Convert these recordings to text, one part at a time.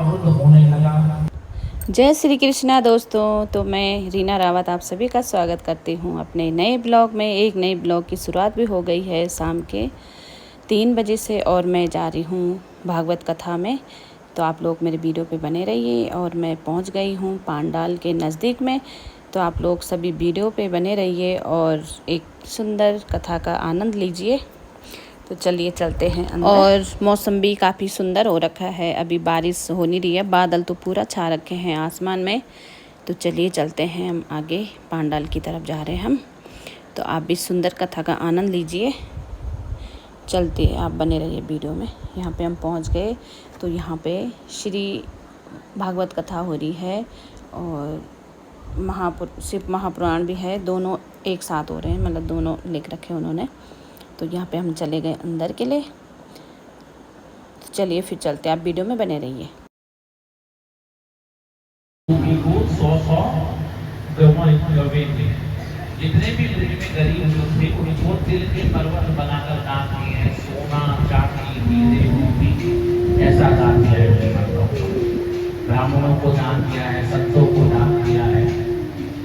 आवृत होने लगा। जय श्री कृष्णा दोस्तों। तो मैं रीना रावत आप सभी का स्वागत करती हूँ अपने नए ब्लॉग में। एक नए ब्लॉग की शुरुआत भी हो गई है शाम के 3 बजे से और मैं जा रही हूँ भागवत कथा में। तो आप लोग मेरे वीडियो पे बने रहिए। और मैं पहुँच गई हूँ पांडाल के नज़दीक में। तो आप लोग सभी वीडियो पे बने रहिए और एक सुंदर कथा का आनंद लीजिए। तो चलिए चलते हैं अंदर। और मौसम भी काफ़ी सुंदर हो रखा है, अभी बारिश हो नहीं रही है, बादल तो पूरा छा रखे हैं आसमान में। तो चलिए चलते हैं हम आगे, पांडाल की तरफ जा रहे हैं हम। तो आप भी सुंदर कथा का आनंद लीजिए। चलते आप बने रहिए वीडियो में। यहाँ पे हम पहुँच गए। तो यहाँ पे श्री भागवत कथा हो रही है और शिव महापुराण भी है, दोनों एक साथ हो रहे हैं, मतलब दोनों लिख रखे उन्होंने। तो यहाँ पे हम चले गए अंदर के लिए। तो चलिए फिर चलते, आप वीडियो में बने रहिए। जितने भी ब्रिज में गरीब लोग थे उनको तिल के पर्वत बनाकर दान किए हैं, सोना चांदी हीरे मोती ऐसा दान किया है। ब्राह्मणों को दान किया है, संतों को दान किया है,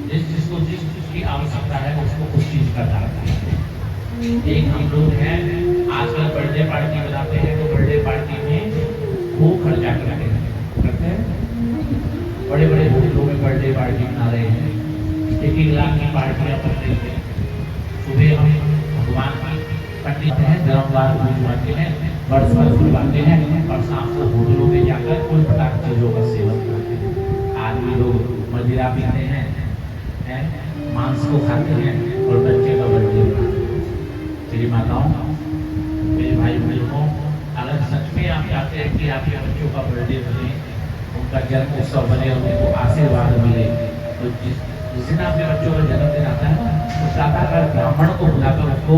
जिसको जिस चीज की आवश्यकता है उसको उस चीज का दान किया है। एक हम लोग हैं आजकल बर्थडे पार्टी बनाते हैं तो बर्थडे पार्टी में खूब खर्चा करते हैं। बड़े बड़े होटलों में बर्थडे पार्टी बना रहे हैं, 1-1 लाख की पार्टियां कर रहे हैं। सुबह हम भगवान की पंडित हैं, धर्मवार बुलवाते हैं, वर्ष भर बुलवाते हैं और शाम को होटलों में जाकर कोई प्रकार की चीजों का सेवन करते हैं। आदमी लोग मदिरा पीते हैं, मांस को खाते हैं और बच्चे का बर्थडे बनाते हैं। मेरी माताओं, मेरे भाई बहनों, अगर सच में आप चाहते हैं कि आपके बच्चों का बर्थडे बने, उनका जन्म उत्सव बने, उनको आशीर्वाद मिले, तो जिस दिन आपके बच्चों का जन्मदिन आता है ना, तो साधारण ब्राह्मण को बुलाकर उसको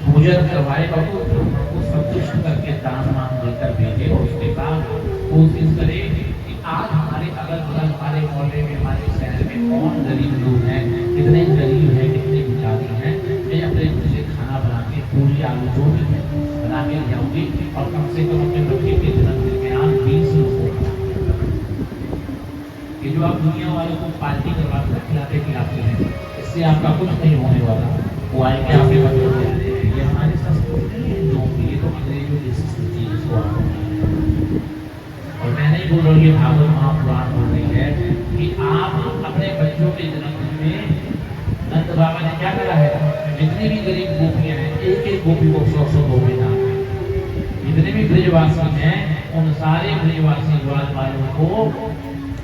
पूजन करवाए और उसको संतुष्ट करके दान मान देकर भेजे। और उसके बाद कोशिश करे कि आज हमारे अगल बगल, हमारे मोहल्ले में, हमारे शहर में कौन गरीब लोग हैं, कितने गरीब हैं, कितने भिखारी हैं, मैं अपने से खाना बना के पूरी आलू जो भी है बना के जाऊंगी और कम से कम अपने बच्चे के जन्मदिन में आज 20 लोगों को ये जो आप दुनिया वालों को पार्टी करवा कर खिलाते खिलाते हैं, इससे आपका कुछ नहीं होने वाला। वो आएंगे आपके बच्चों को, ये हमारी संस्कृति है, जो ये तो अंग्रेजों की संस्कृति है, इसको और मैं नहीं बोल रहा हूँ, ये भागवत महापुराण बोल रही है कि आप अपने बच्चों के जन्मदिन में नंद बाबा ने क्या करा है, जितनी भी गरीब गोपियां हैं एक एक गोपी को 100 गोपी दान। जितने भी ब्रजवासी हैं उन सारे ब्रजवासी ग्वाल वालों को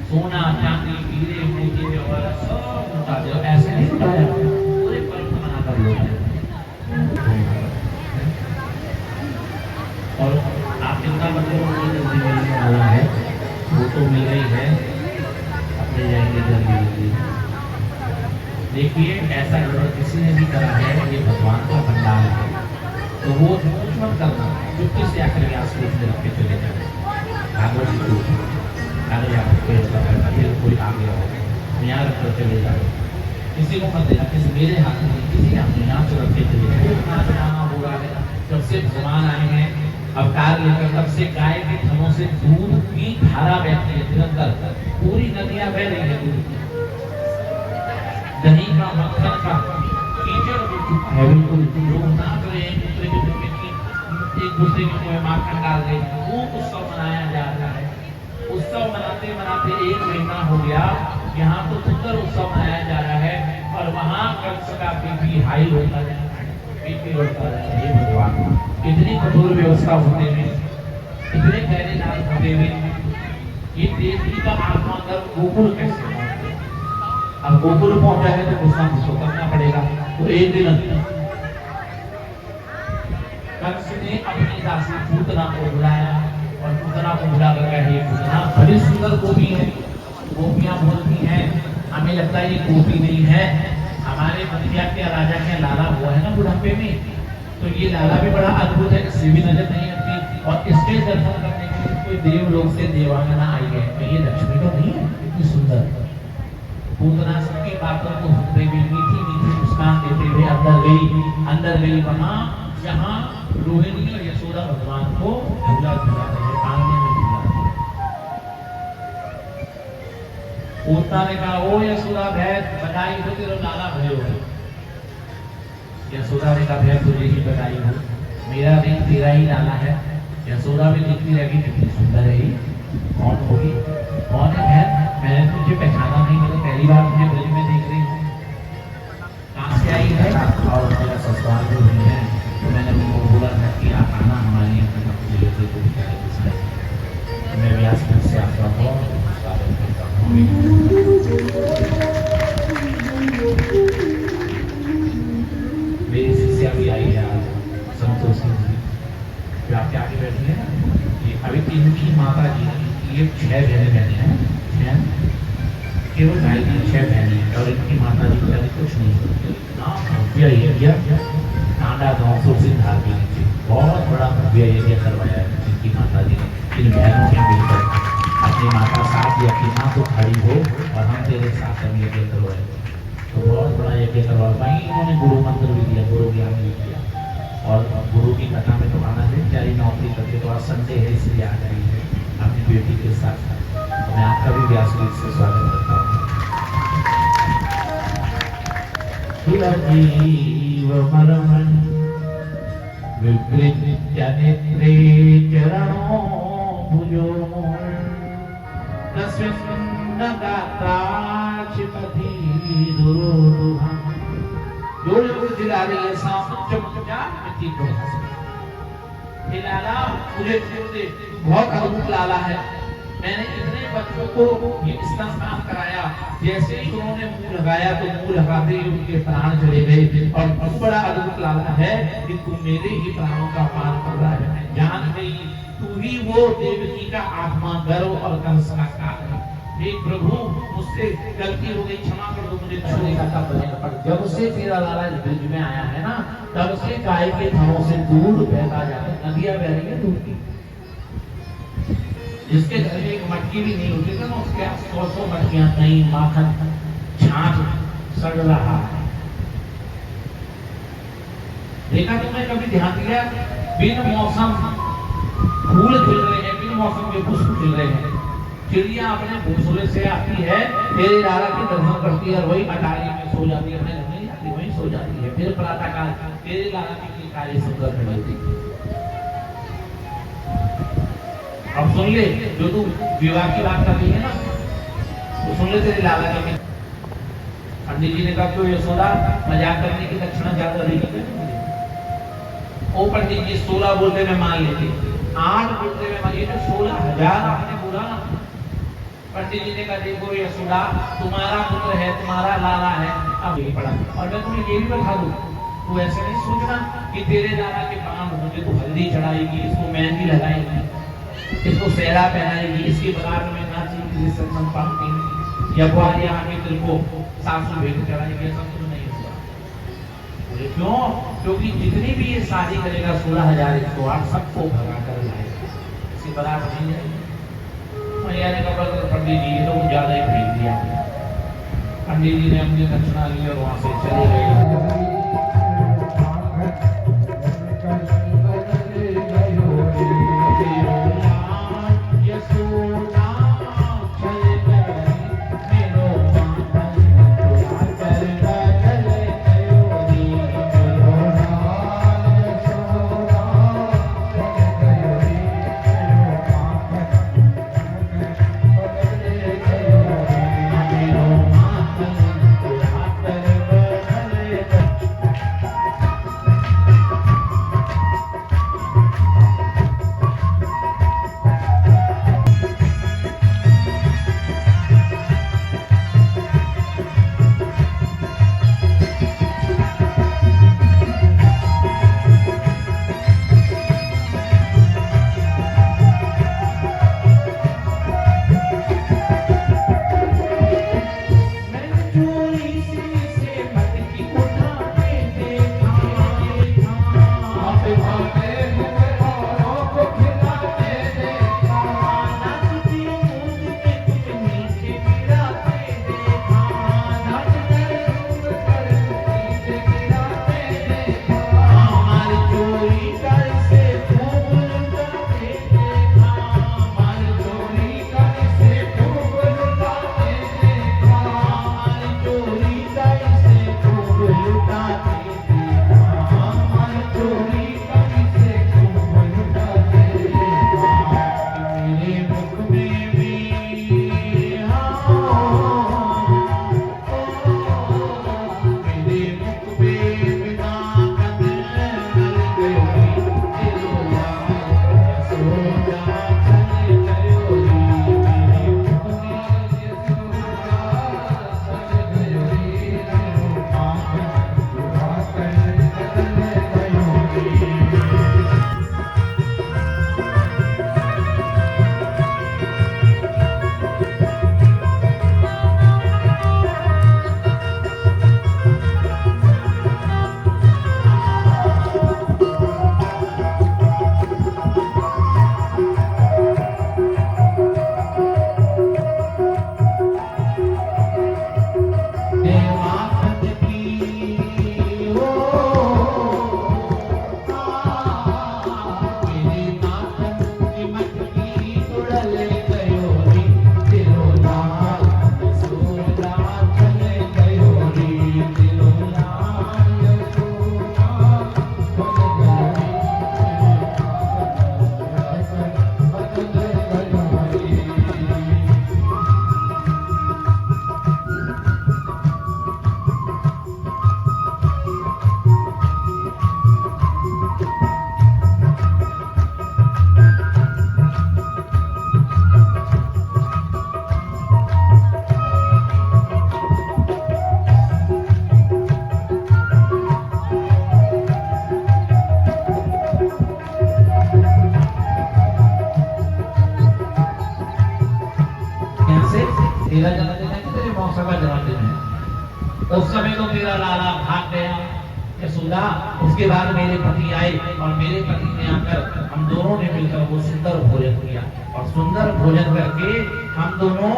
सोना चांदी हीरे मोती जवाहर सब लुटा दो। ऐसे नहीं लुटाया, पूरे पर्व मनाकर लोग। और आप जितना बच्चों को जल्दी मिलने वाला है वो तो मिल रही है, अपने जाएंगे जल्दी। देखिए ऐसा अगर किसी ने भी करा है, ये भगवान का भंडार है, तो वो कुछ मत करना, चुपके से आकर व्यास रूप में रख के चले जाए। भागवत जी को आगे आकर कोई आ गया हो यहाँ रख कर चले जाए, किसी को मत देना, किसी मेरे हाथ में किसी हाथ में यहाँ से रख के चले जाए। हो रहा है जब से भगवान आए हैं अवतार लेकर, तब से गाय के थनों से दूध की धारा बहती है निरंतर, पूरी नदियां बह रही है दूध, दही का मक्खन का कीचड़ हो चुका है। बिल्कुल लोग ना करें एक दूसरे के मुंह में, एक दूसरे के मुंह में माखन डाल रहे, वो उत्सव मनाया जा रहा है। उत्सव मनाते मनाते 1 महीना हो गया, यहाँ तो सुंदर उत्सव मनाया जा रहा है और वहाँ कंस का बीपी हाई होता जा रहा है, बीपी बढ़ता जा रहा है। भगवान इतनी कठोर व्यवस्था होते हुए, इतने गहरे नाम होते हुए, ये देवी का आत्मा गोकुल कैसे? अब गोकुल पहुंचा है तो गुस्सा मुझको करना पड़ेगा। तो एक दिन कंस ने अपनी दासी पूतना को बुलाया और पूतना को बुलाकर कहे, पूतना बड़ी सुंदर गोपी है, गोपियां बोलती हैं हमें लगता है ये गोपी नहीं है, हमारे मथिया के राजा के लाला हुआ है ना बुढ़ापे में, तो ये लाला भी बड़ा अद्भुत है, इससे भी नजर नहीं आती और इसके दर्शन करने के लिए कोई देवलोक से देवांगना आई है, तो ये लक्ष्मी तो नहीं है इतनी सुंदर। पूतना सबकी बातों को सुनते हुए मीठी मीठी मुस्कान देते हुए अंदर गई वहां जहां रोहिणी और यशोदा भगवान को झूला झूला रहे, आंगने में झूला। पूतना ने कहा ओ यशोदा भैंस बधाई हो तेरा लाला भयो है। यशोदा ने कहा भैंस तुझे ही बधाई हो, मेरा नहीं तेरा ही लाला है। यशोदा भी देखती रहेगी कितनी सुंदर है ये, कौन होगी, कौन है बहन, मैंने तुझे पहचाना नहीं, मतलब पहली बार तुझे ब्रज में देख रही हूँ, कहाँ से आई है। और मेरा ससुराल जो भी है तो मैंने उनको बोला था कि आप आना हमारे यहाँ मैं व्यास से आपका बहुत स्वागत करता हूँ। मेरी शिष्या भी आई है आज, संतोष सिंह जी, जो आपके आगे बैठी है ना, ये अभी इनकी माता जी, ये 6 बहनें हैं, केवल भाई की 6 बहनें हैं और इनकी माता जी का कुछ नहीं भव्य यज्ञ टांडा गाँव सुरसिंह धार के नीचे बहुत बड़ा भव्य यज्ञ करवाया है इनकी माता जी ने। इन बहनों ने मिलकर अपनी माता साथ या अपनी माँ को खड़ी हो और हम तेरे साथ हम यज्ञ करवाए, तो बहुत बड़ा यज्ञ करवा। वहीं इन्होंने गुरु मंत्र भी दिया, गुरु ज्ञान भी दिया और गुरु की कथा में तो आना है, बेचारी नौकरी करके तो आज संडे है इसलिए आ गई है अपनी बेटी के साथ। तो मैं आपका भी व्यासपीठ से स्वागत करता हूँ। विकृत्य नेत्रे चरणों भुजो तस्मिन् गात्राक्षिपति दुरुहा। जो लोग दिला रही है सामने चमचा मिट्टी को हंस लाला, मुझे बहुत अद्भुत लाला है। मैंने इतने बच्चों को ये स्नान कराया, जैसे ही उन्होंने मुंह लगाया तो मुंह लगाते ही उनके प्राण चले गए। और बहुत बड़ा अद्भुत लाला है कि तू मेरे ही प्राणों का पान कर रहा है। मैं जान गई तू ही वो देवकी का आत्मा, गर्व और कंस का काल है। हे प्रभु मुझसे गलती हो गई, क्षमा कर दो, मुझे छूने का तब बनेगा। जब से तेरा लाला ब्रिज में आया है ना, तब से गाय के थनों से दूध बहता जाता है, नदियां बह रही है दूध की। जिसके घर में एक मटकी भी नहीं होती ना, उसके 100 मटकियां नहीं, माखन छाछ सड़ रहा है। देखा तुमने कभी ध्यान दिया, बिन मौसम फूल खिल रहे हैं, बिन मौसम के पुष्प खिल रहे हैं। चिड़िया अपने घोंसले से आती है, तेरे लाला के दर्शन करती है और वही अटारी में सो जाती है, अपने घर में जाती, वहीं सो जाती है। फिर प्रातः काल तेरे लाला की कार्य सुंदर मिलती। अब सुन ले, जो तू विवाह की बात कर रही है ना, तो सुन ले तेरे लाला के। पंडित जी ने कहा क्यों यशोदा, मजाक करने की दक्षिणा ज्यादा देगी। ओ पंडित जी 16 बोलते मैं मान लेती, 8 बोलते मैं मान, ये तो 16,000 आपने बोला ना। पंडित जी ने कहा देखो यशोदा, तुम्हारा पुत्र है, तुम्हारा लाला है, अब ये पड़ा। और मैं तुम्हें ये भी बता दूं, तू ऐसे नहीं सोचना कि तेरे लाला के पांव होंगे तो हल्दी चढ़ाएगी, इसको मेहंदी लगाएगी, इसको सेहरा पहनाएगी, इसकी बारात में नाचेगी, सत्संग पाएगी, या बुआरियां आके तेरे को सासू भेंट कराएगी, ऐसा कुछ नहीं होगा। बोले क्यों? क्योंकि जितनी भी ये शादी करेगा 16,108 सबको भगा कर लाएगा, इसकी बारात नहीं जाएगी। मैया ने कहा पंडित जी तो कुछ ज्यादा ही भेज दिया। पंडित जी ने अपनी दक्षिणा ली और वहां से चले गए। तेरा जन्मदिन है कि तेरे मौसा का जन्मदिन है? उस समय तो मेरा लाला भाग गया यशोदा। उसके बाद मेरे पति आए और मेरे पति ने आकर हम दोनों ने मिलकर वो सुंदर भोजन किया और सुंदर भोजन करके हम दोनों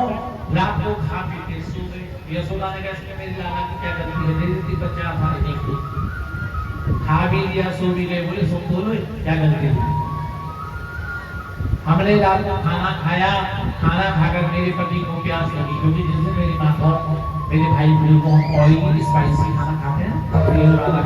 रात को खा पी के सो गए। यशोदा ने कहा इसमें मेरी लाला की क्या गलती है? दे देती बच्चा था एक को खा भी लिया सो भी गए। बोले सुन दोनों क्या गलती है? हमने रात को खाना खाया, खाना खाकर मेरे पति को प्यास लगी क्योंकि जिस दिन मेरी माँ को मेरे भाई बहन को हम ऑयली स्पाइसी खाना खाते हैं तेल वाला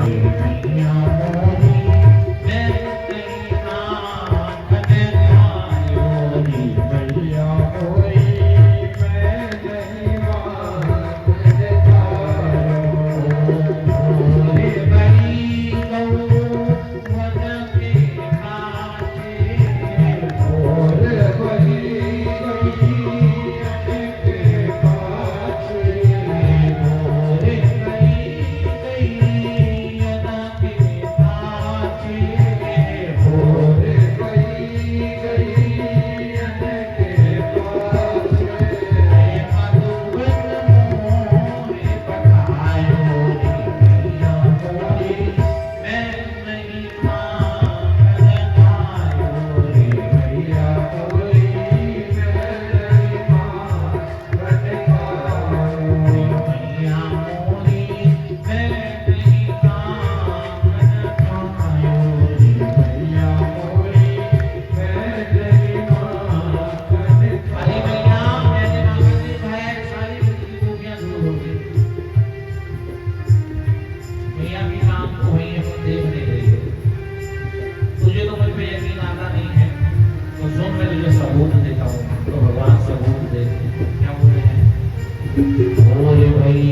बोले भाई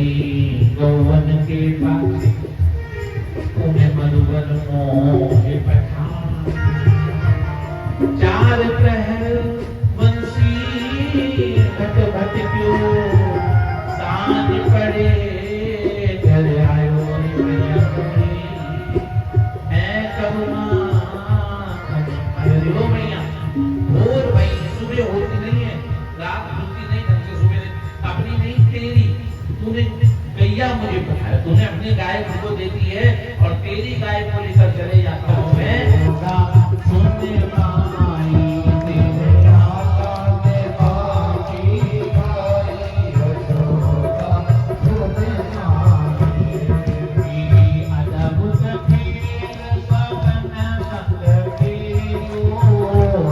गौवन के पास उन्हें मधुबन मोहे पठान। चार प्रहर बंसी घट घट क्यों सांझ पड़े घर आयो रे मैया मोरी मैं करुणा अरे ओ मैया भोर भाई सुबह होती नहीं है, रात होती नहीं, ढंग से सुबह अपनी नहीं तेरी। तूने गैया मुझे पठाया, तूने अपनी गाय मुझको दे दी है और तेरी गाय को लेकर चले जाता हूँ मैं। सुनने पाई तेरे आका ने बाकी गाय यशोदा सुनने पाई मेरी अदब सखीर सवन संगती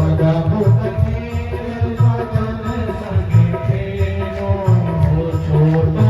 अदब सखीर सवन संगती छोटो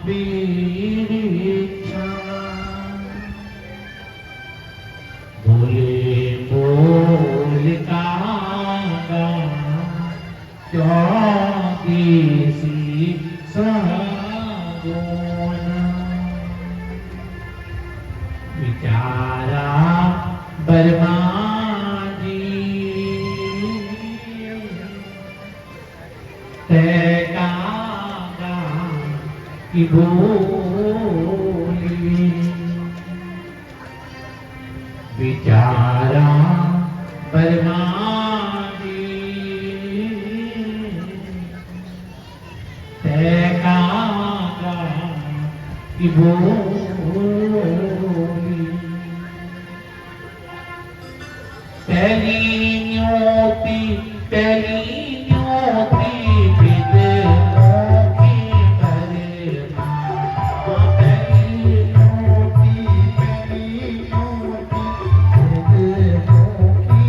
बीरिक्षा बोले बोल कागा चौकीसी सगुण विचारा बर्मा जी तैकागा की बोली विचारा बर्मा जी तैकागा की बोली पहली न्योती विद मोखी भरमा पहली न्योती विद मोखी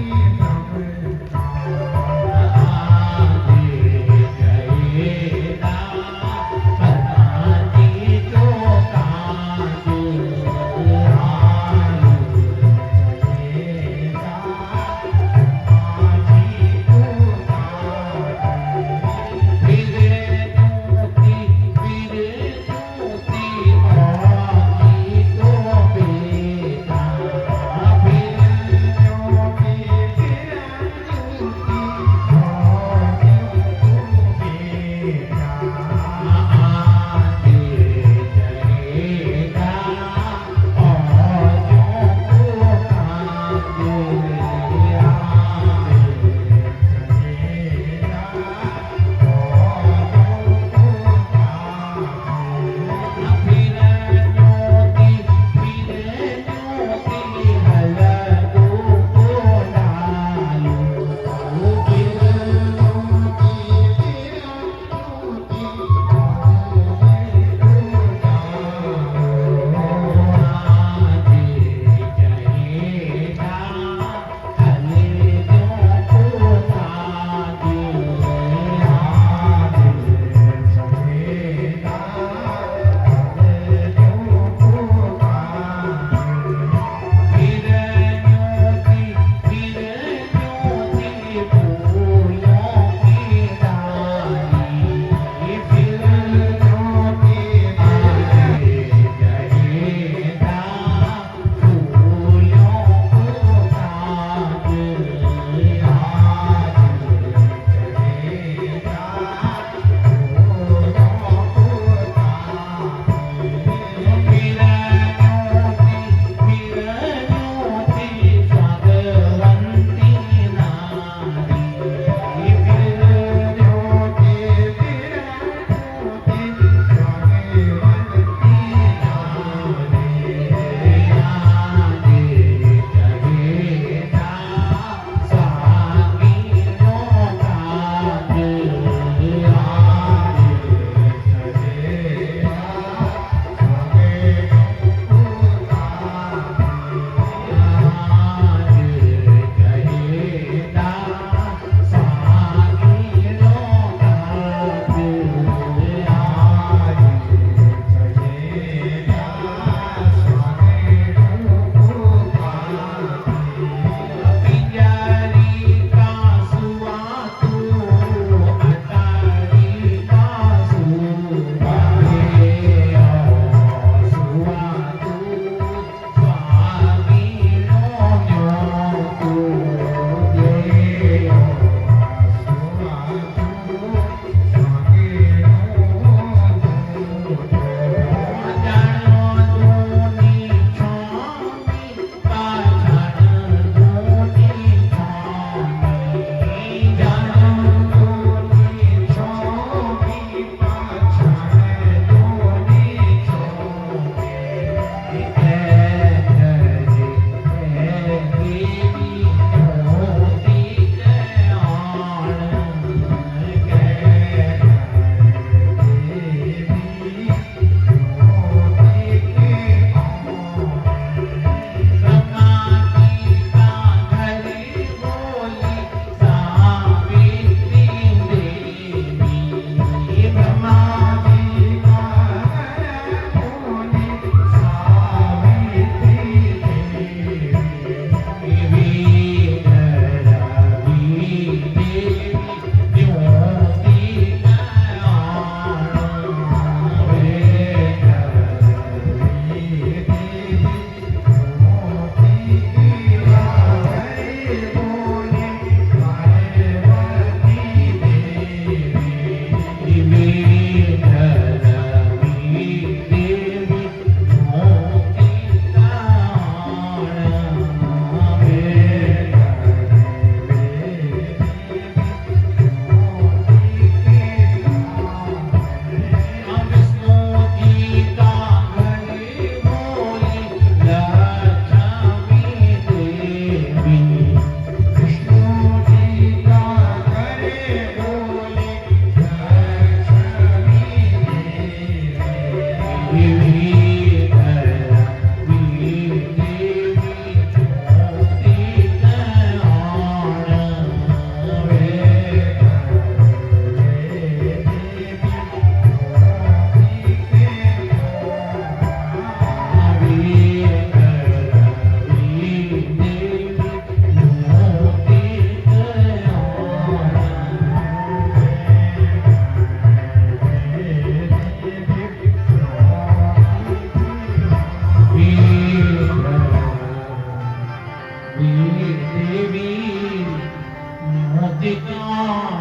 भरमा आगे गएगा बरमाजी जो काज आलू गएगा देवी मोदिका